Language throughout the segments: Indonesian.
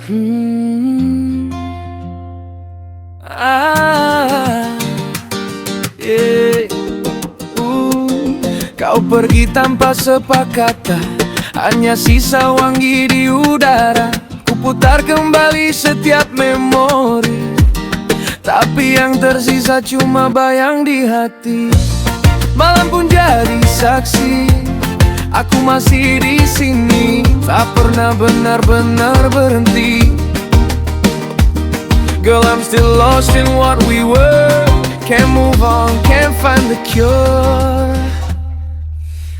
Hmm. Yeah. Kau pergi tanpa sepakata, hanya sisa wangi di udara. Ku putar kembali setiap memori, tapi yang tersisa cuma bayang di hati. Malam pun jadi saksi, aku masih di sini, tak pernah benar-benar berhenti. Girl, I'm still lost in what we were. Can't move on, can't find the cure.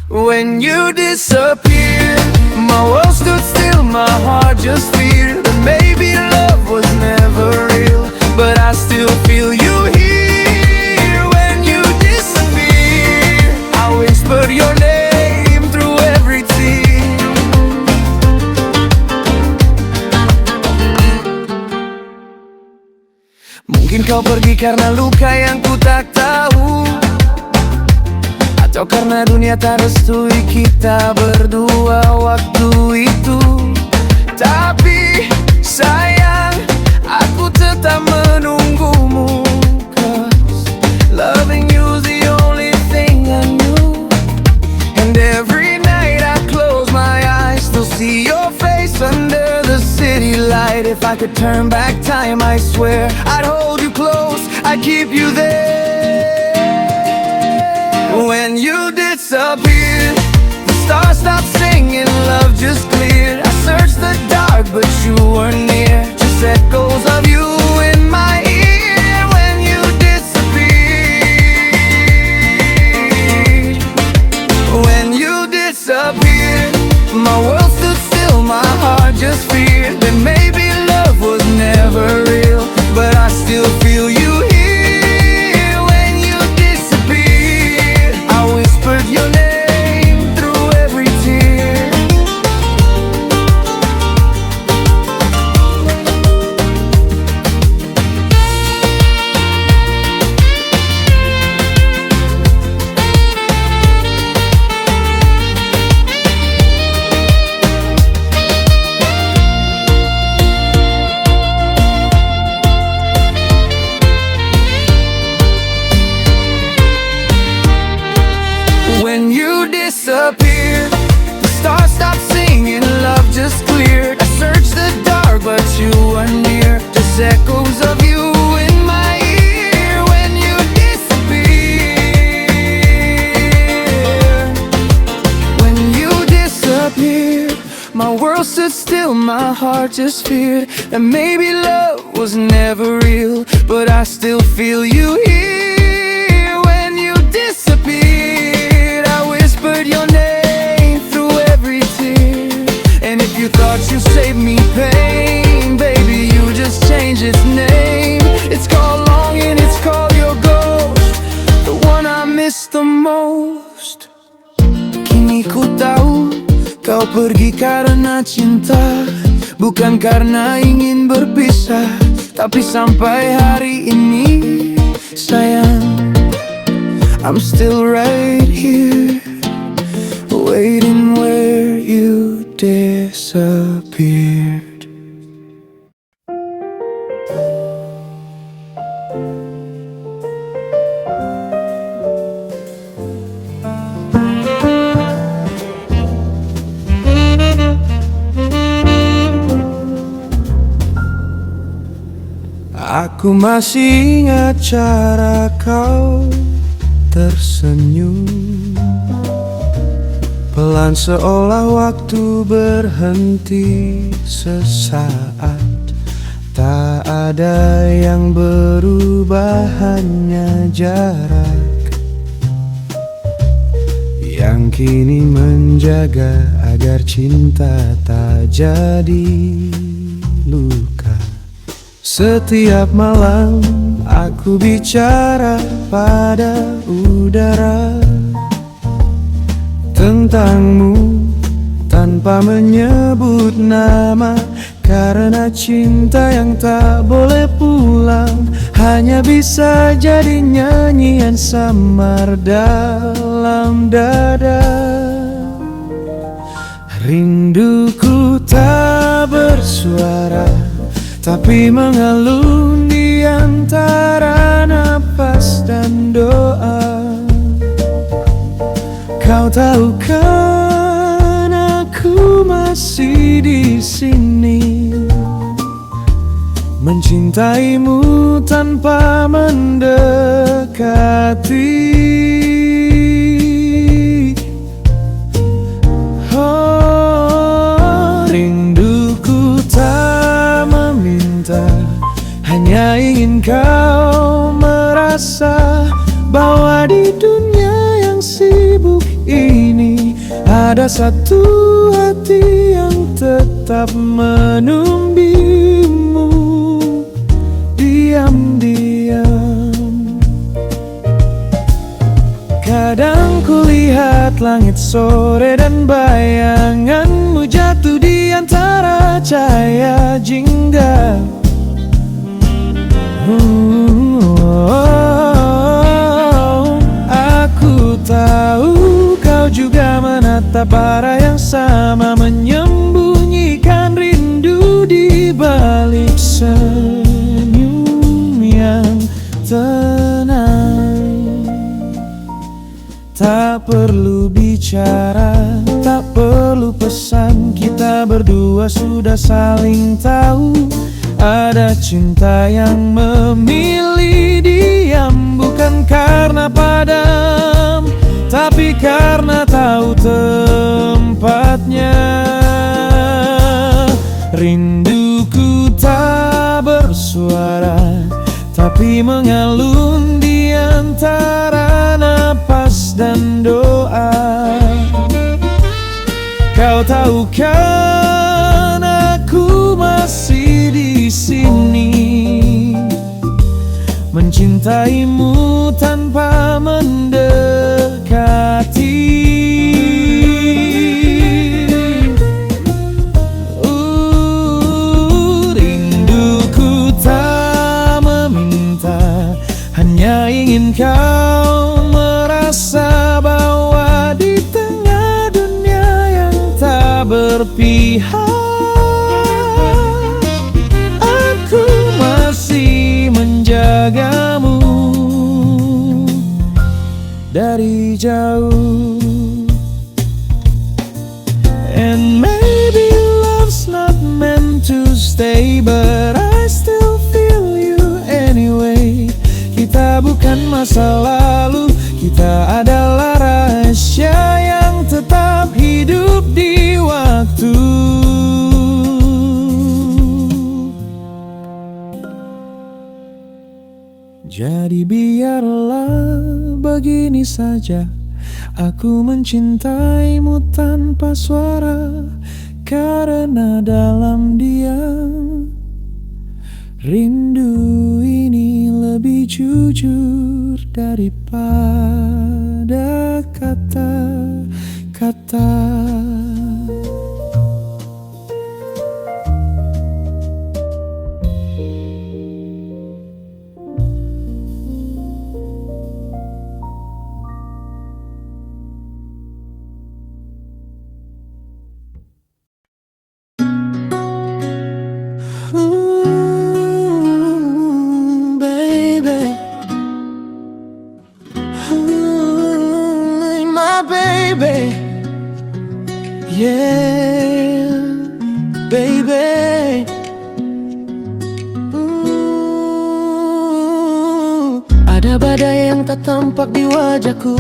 When you disappeared, my world stood still, my heart just feared that maybe love was never real. But I still feel you here. When you disappeared, I whispered your name through every tear. Mungkin kau pergi karena luka yang ku tak tahu, atau karena dunia tak restui kita berdua waktu itu. Tapi sayang, aku tetap menunggumu, 'cause loving you's the only thing I knew. And every night I close my eyes, still see your face under the city light. If I could turn back time, I swear I'd hold you close, I'd keep you there. When you disappeared, the stars stopped singing, love just cleared. I searched the dark, but you weren't near, just echoes of you in my ear. When you disappeared, when you disappeared, my world stood still, my heart just feared that maybe love was never real. But I still feel you here. Your name through every tear. When you disappeared, the stars stopped singing, love just cleared. I searched the dark, but you were near, just echoes of you in my ear. When you disappeared, when you disappeared, my world stood still, my heart just feared that maybe love was never real. But I still feel you here. When you disappeared, I whispered your name through every tear. And if you thought you saved me pain, baby, you just changed its name. It's called longing, it's called your ghost, the one I miss the most. Kini ku tahu kau pergi karena cinta, bukan karena ingin berpisah. Tapi sampai hari ini, sayang, I'm still right here, waiting where you disappeared. Aku masih ingat cara kau tersenyum, pelan seolah waktu berhenti sesaat. Tak ada yang berubah, hanya jarak yang kini menjaga agar cinta tak jadi luka. Setiap malam aku bicara pada udara tentangmu tanpa menyebut nama, karena cinta yang tak boleh pulang hanya bisa jadi nyanyian samar dalam dada. Rinduku tak tak bersuara, tapi mengalun di antara napas dan doa. Kau tahu kan aku masih di sini, mencintaimu tanpa mendekati. Oh, rinduku tak meminta, hanya ingin kau merasa bahwa di dunia yang sibuk ini ada satu hati yang tetap menunggumu diam-diam. Kadang kulihat langit sore dan bayanganmu jatuh di antara cahaya jingga. Aku tahu kau juga menatap arah yang sama, menyembunyikan rindu di balik senyum yang tenang. Tak perlu bicara, tak perlu pesan, kita berdua sudah saling tahu. Ada cinta yang memilih diam, bukan karena padam, tapi karena tahu tempatnya. Rinduku tak bersuara, tapi mengalun di antara napas dan doa. Kau tahu kan aku masih di sini, mencintaimu tanpa mendekati. Rinduku tak meminta, hanya ingin kau merasa bahwa di tengah dunia yang tak berpihak, aku masih menjagamu dari jauh. And maybe love's not meant to stay, but I still feel you anyway. Kita bukan masa lalu, kita adalah rahasia yang tetap hidup di waktu. Jadi biarlah begini saja, aku mencintaimu tanpa suara, karena dalam diam rindu ini lebih jujur daripada kata-kata. Baby, yeah, baby. Ada badai yang tak tampak di wajahku,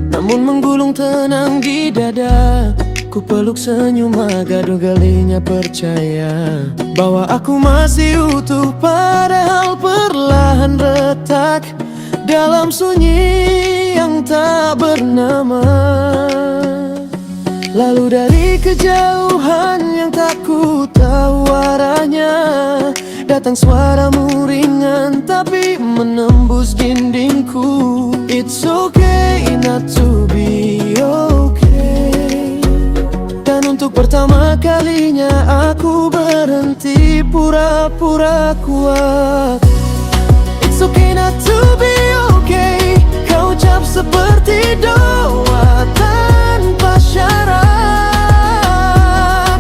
namun menggulung tenang di dada. Ku peluk senyum agak dua kalinya percaya bahwa aku masih utuh, padahal perlahan retak dalam sunyi yang tak bernama. Lalu dari kejauhan yang tak ku tahu arahnya, datang suaramu ringan tapi menembus dindingku. It's okay not to be okay. Dan untuk pertama kalinya aku berhenti pura-pura kuat. It's okay not to be okay. Kau ucap seperti doa tanpa syarat,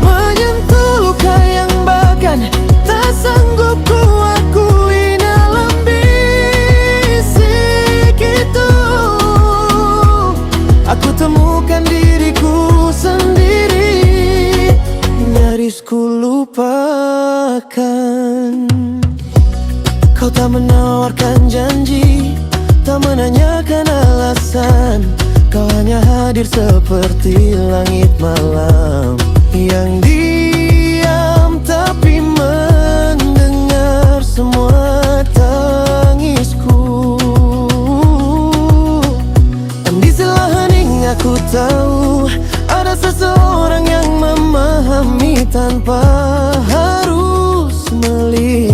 menyentuh luka yang menawarkan janji, tak menanyakan alasan. Kau hanya hadir seperti langit malam yang diam tapi mendengar semua tangisku. Dan di sela hening aku tahu ada seseorang yang memahami tanpa harus melihat.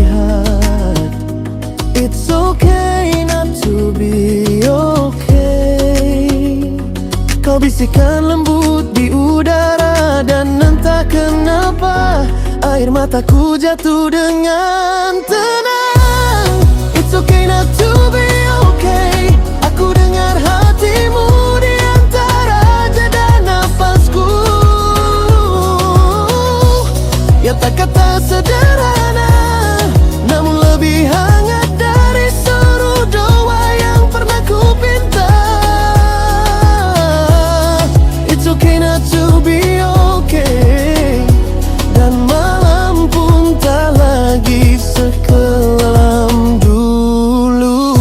It's okay not to be okay. Kau bisikan lembut di udara, dan entah kenapa air mataku jatuh dengan tenang. It's okay not to be okay. Aku dengar hatimu di antara jeda nafasku. Ya tak kata sederhana, namun lebih hangat dari seluruh doa yang pernah ku pinta. It's okay not to be okay. Dan malam pun tak lagi sekelam dulu.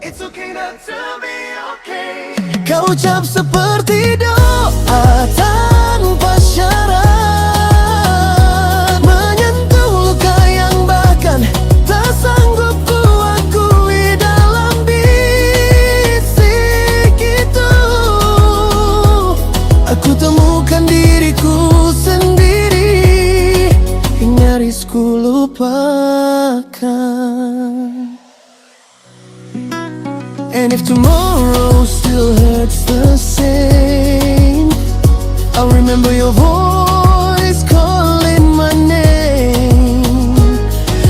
It's okay not to be okay. Kau ucap seperti doa tanpa syarat, menyentuh luka yang bahkan tak sanggup ku akui dalam bisik itu. Aku temukan diriku sendiri, nyaris ku lupakan. And if tomorrow still hurts the same, I'll remember your voice calling my name.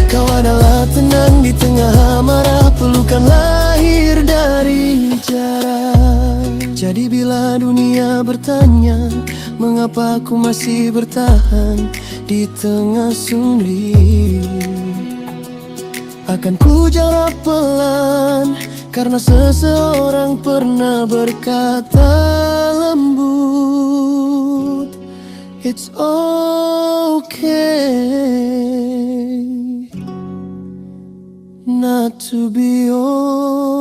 Kau adalah tenang di tengah amarah, pelukan lahir dari jarak. Jadi bila dunia bertanya mengapa aku masih bertahan di tengah sulit, akan ku jawab pelan, karena seseorang pernah berkata lembut, it's okay not to be okay.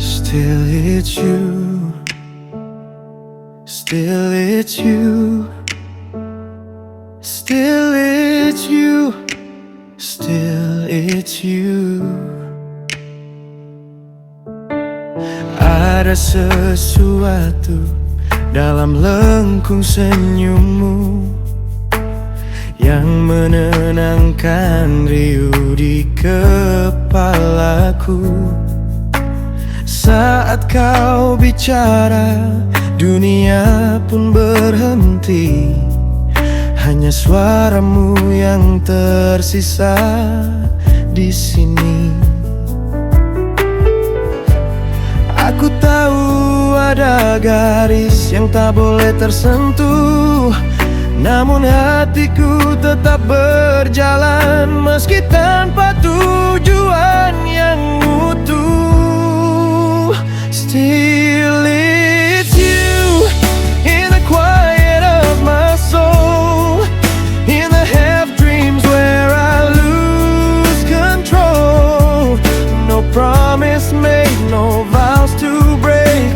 Still it's you, still it's you, still it's you, still it's you. Ada sesuatu dalam lengkung senyummu yang menenangkan riuh di kepalaku. Saat kau bicara, dunia pun berhenti. Hanya suaramu yang tersisa di sini. Aku tahu ada garis yang tak boleh tersentuh, namun hatiku tetap berjalan meski tanpa tujuan yang utuh. Still it's you in the quiet of my soul, in the half dreams where I lose control. No promise made, no vows to break,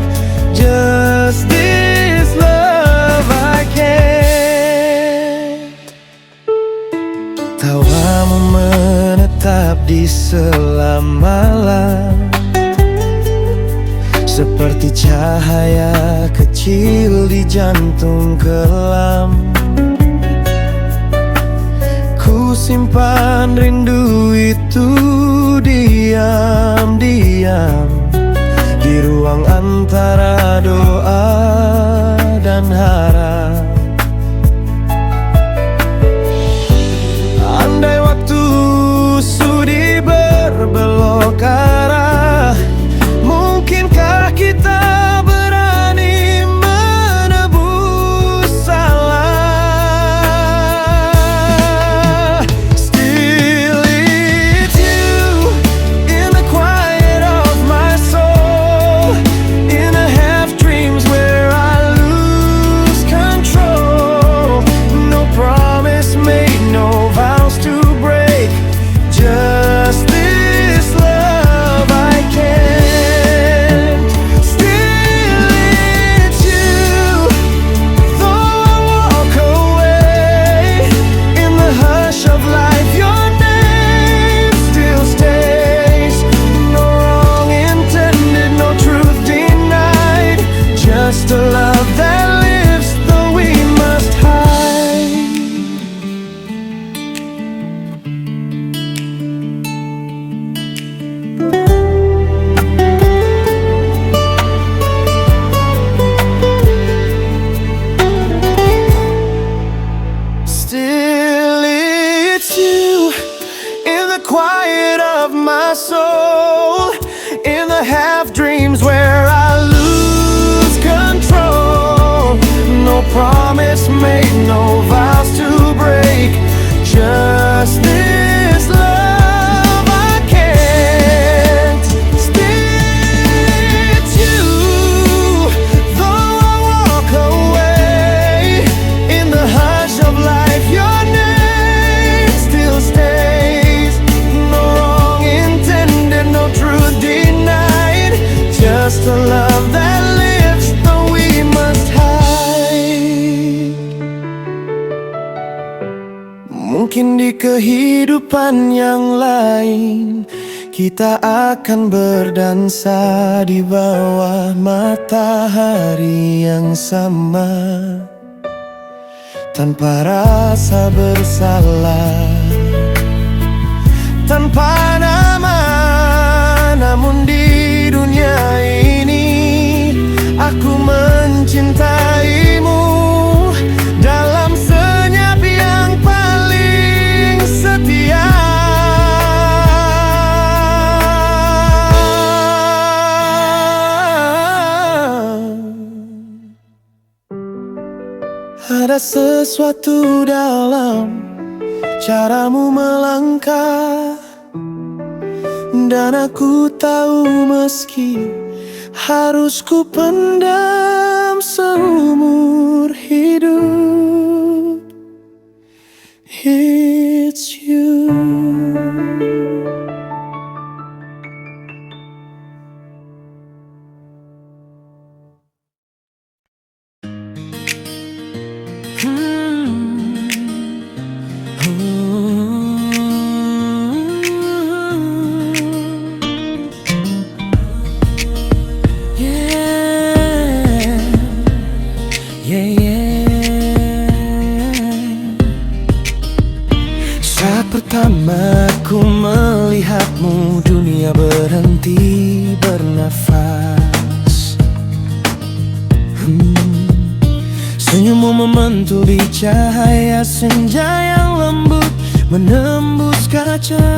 just this love I can't. Tawamu menetap di sela-malam, seperti cahaya kecil di jantung kelam. Ku simpan rindu itu diam-diam diam di ruang antara doa dan harap. Andai waktu sudi berbelok arah, mungkinkah kita berani menebus salah? Still it's you in the quiet of my soul, in the half dreams where I lose control. No promise made, no vows to break, just this love I can't. Still it's you, though I walk away. In the hush of life your name still stays. No wrong intended, no truth denied, just a love that lives though we must hide. Still it's you in the quiet of my soul, in the half dreams where I lose control. No promise made, no vows to break, just this love I can't. Still it's you, though I walk away. In the hush of life your name still stays. No wrong intended, no truth denied, just a love that lives though we must hide. Mungkin di kehidupan yang lain kita akan berdansa di bawah matahari yang sama, tanpa rasa bersalah, tanpa nama. Namun di dunia ini aku mencintaimu dalam senyap yang paling setia. Ada sesuatu dalam caramu melangkah, dan aku tahu meski harus ku pendam seumur hidup. It's you. Saat pertama ku melihatmu, dunia berhenti bernafas. Senyummu memantul di cahaya senja yang lembut menembus kaca.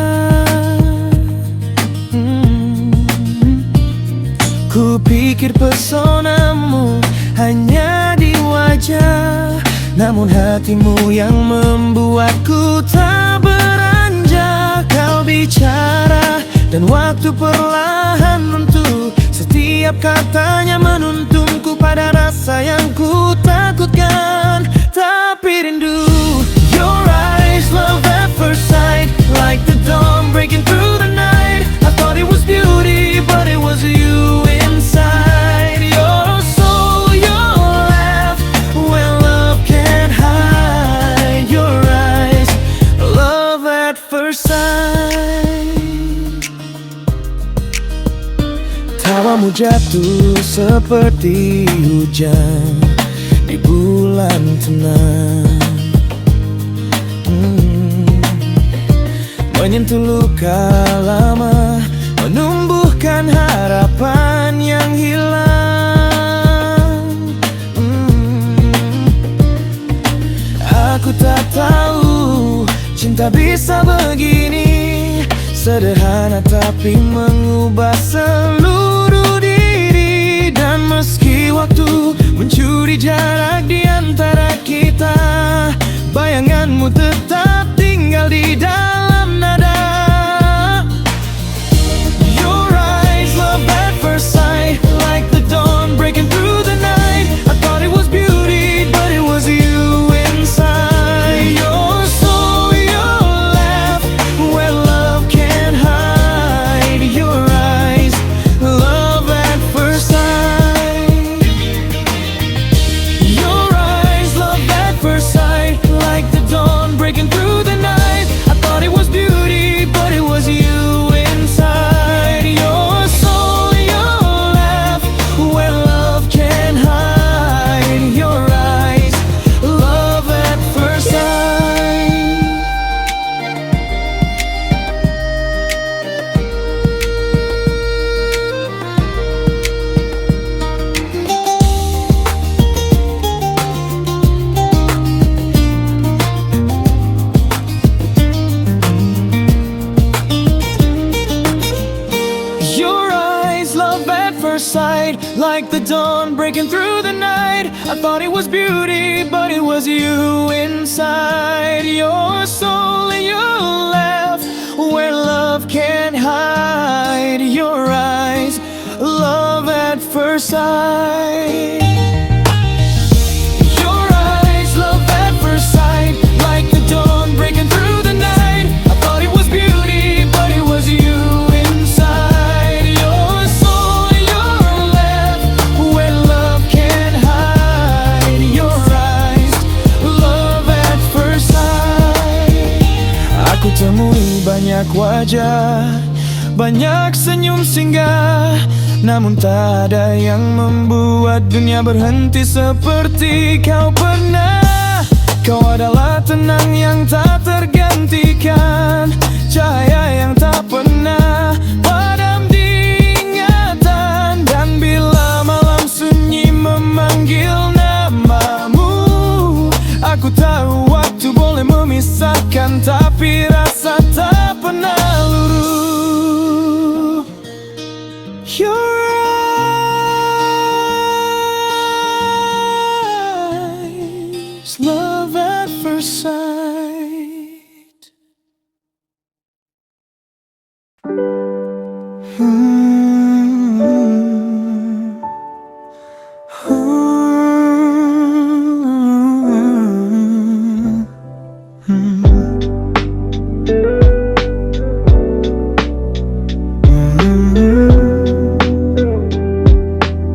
Ku pikir pesonamu hanya di wajah, namun hatimu yang membuatku tak beranjak. Kau bicara dan waktu perlahan runtuh, setiap katanya menuntunku pada rasa yang ku takutkan. Tapi rindu, your eyes, love at first sight, like the dawn breaking through the night. I thought it was beauty, but it was you inside. Your soul, your laugh, when love can't hide. Your eyes, love at first sight. Tawamu jatuh seperti hujan di bulan tenang, menyentuh luka lama, menumbuhkan bukan harapan yang hilang. Aku tak tahu cinta bisa begini, sederhana tapi mengubah seluruh diri. Dan meski waktu mencuri jarak di antara kita, bayanganmu tetap tinggal di dalam nada. Your eyes, love at first sight, like the dawn breaking through the night. I thought it was beauty, but it was you inside. Your soul, your laugh, where love can't hide. Your eyes, love at first sight. Your eyes, love at first sight, like the dawn breaking through the night. I thought it was beauty, but it was you inside. Your soul, your laugh, where love can't hide. Your eyes, love at first sight. Your eyes, love at first sight, like the dawn breaking through the night. I thought it was beauty, but it was you inside. Your soul and your laugh, where love can't hide. Your eyes, love at first sight. Your eyes, love at first sight, like the dawn breaking through the night. I thought it was beauty, but it was you inside. Your soul, your laugh, where love can't hide. Your eyes, love at first sight. Aku temui banyak wajah, banyak senyum singgah, namun tak ada yang membuat dunia berhenti seperti kau pernah. Kau adalah tenang yang tak tergantikan, cahaya yang tak pernah padam diingatan. Dan bila malam sunyi memanggil namamu, aku tahu waktu boleh memisahkan, tapi rasa tak pernah luruh. Your eyes, love at first sight.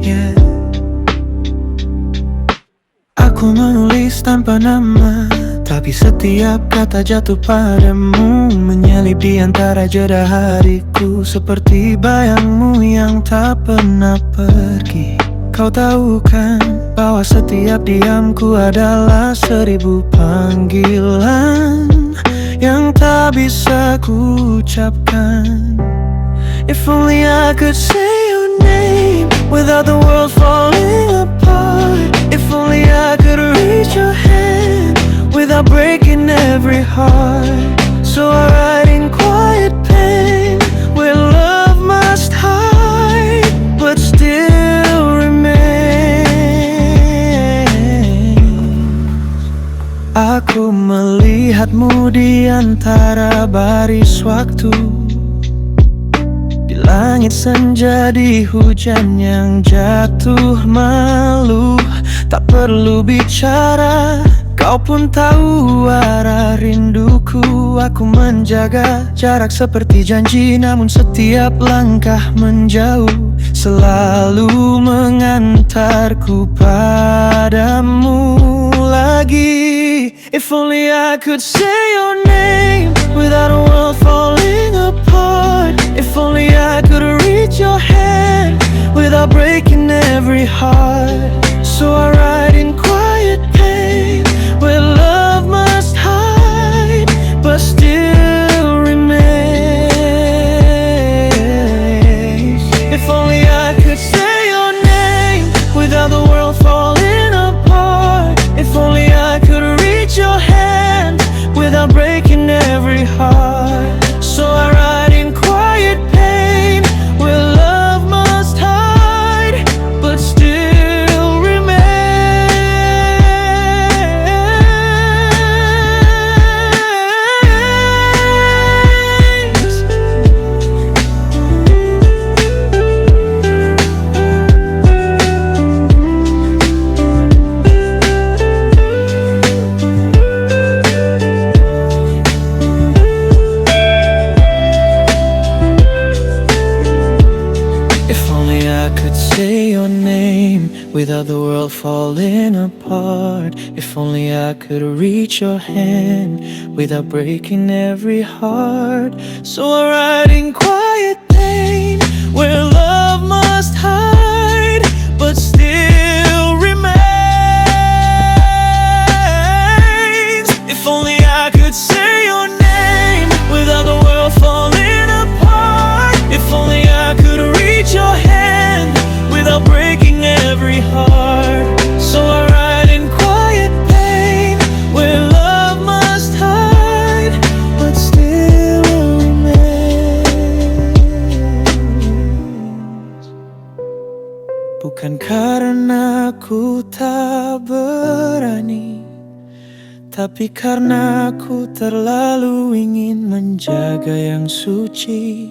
Yeah. Aku menulis tanpa nama, tapi setiap kata jatuh padamu, menyelip di antara jeda hariku, seperti bayangmu yang tak pernah pergi. Kau tahu kan bahwa setiap diamku adalah 1000 panggilan yang tak bisa ku ucapkan. If only I could say your name without the world falling apart. If only I could reach your hand without breaking every heart. So I write in quiet pen where love must hide, but still remains. Aku melihatmu di antara baris waktu, di langit senja, di hujan yang jatuh malu. Tak perlu bicara, kau pun tahu arah rinduku. Aku menjaga jarak seperti janji, namun setiap langkah menjauh selalu mengantarku padamu lagi. If only I could say your name without a world falling apart. If only I could reach your hand without breaking every heart. So I write in quiet pain where love must hide, but still remains. without the world falling apart. If only I could reach your hand without breaking every heart. So I ride in quiet pain where love must hide but still remains. If only I could say your name without the world falling apart. If only I could reach your hand without breaking every heart. So I ride in quiet pain where love must hide but still remains. Bukan karena ku tak berani, tapi karena ku terlalu ingin menjaga yang suci.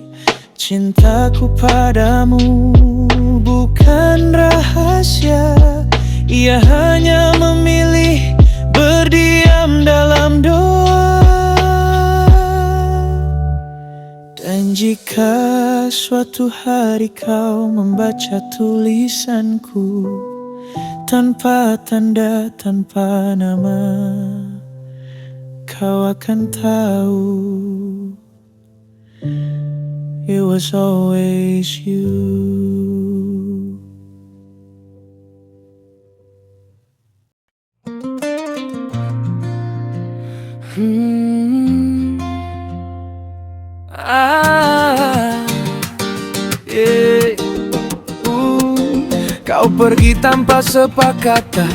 Cintaku padamu bukan rahasia, ia hanya memilih berdiam dalam doa. Dan jika suatu hari kau membaca tulisanku tanpa tanda, tanpa nama, kau akan tahu it was always you. Kau pergi tanpa sepakata,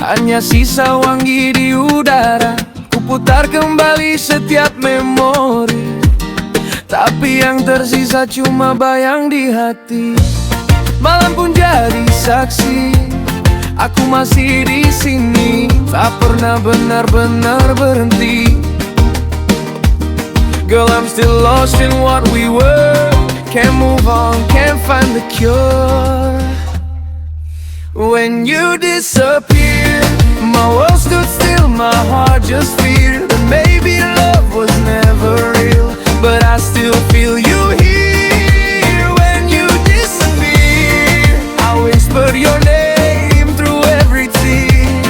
hanya sisa wangi di udara. Ku putar kembali setiap memori, tapi yang tersisa cuma bayang di hati. Malam pun jadi saksi, aku masih di sini, tak pernah benar-benar berhenti. Girl, I'm still lost in what we were. Can't move on, can't find the cure. When you disappeared, my world stood still, my heart just feared that maybe love was never real. But I still feel you here. When you disappear, I whispered your name through every tear.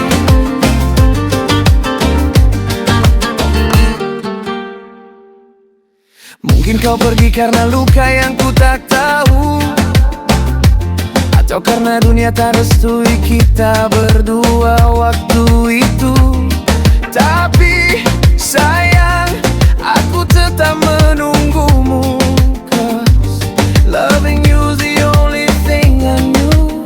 Mungkin kau pergi karena luka yang ku tak tahu, atau karena dunia tak restui kita berdua waktu itu. Tapi sayang, aku tetap menunggumu, 'cause loving you's the only thing I knew.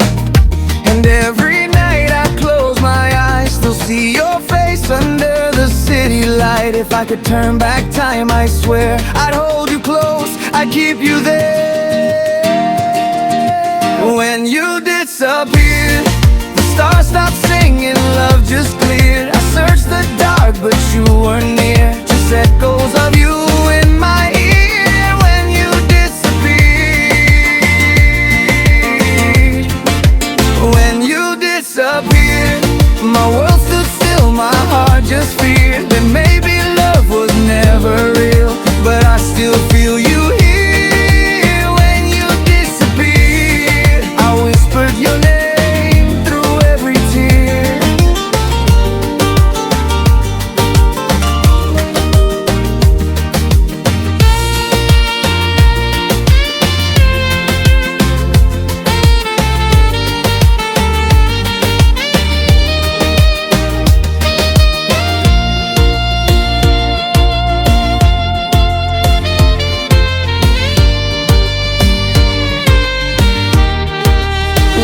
And every night I close my eyes, still see your face under the city light. If I could turn back time, I swear I'd hold you close, I'd keep you there. When you disappeared, the stars stopped singing, love just cleared. I searched the dark, but you weren't near, just echoes of you in my ear. When you disappeared, when you disappeared, my world stood still, my heart just feared that maybe love was never real. But I still feel you here. When you disappeared, I whispered your name through every tear.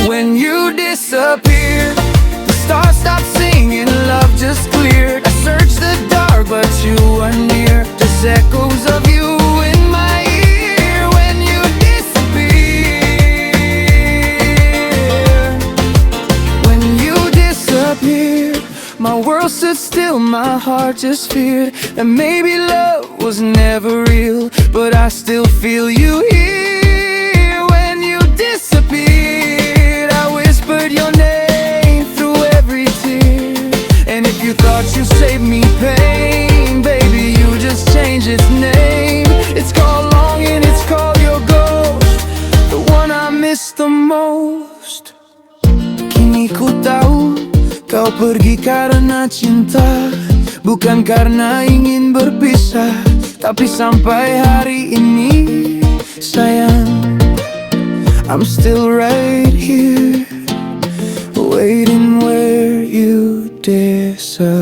When you disappeared, the stars stopped singing, love just cleared. I searched the dark, but you were near, just echoes of you in my ear. When you disappeared, when you disappeared, my world stood still, my heart just feared that maybe love was never real. But I still feel you here. When you disappeared, I whispered your name through every tear. And if you thought you saved me pain, baby, you just changed its name. It's called longing, it's called your ghost, the one I miss the most. Kini ini ku tahu kau pergi karena cinta, bukan karena ingin berpisah. Tapi sampai hari ini sayang, I'm still right here, waiting where you disappear.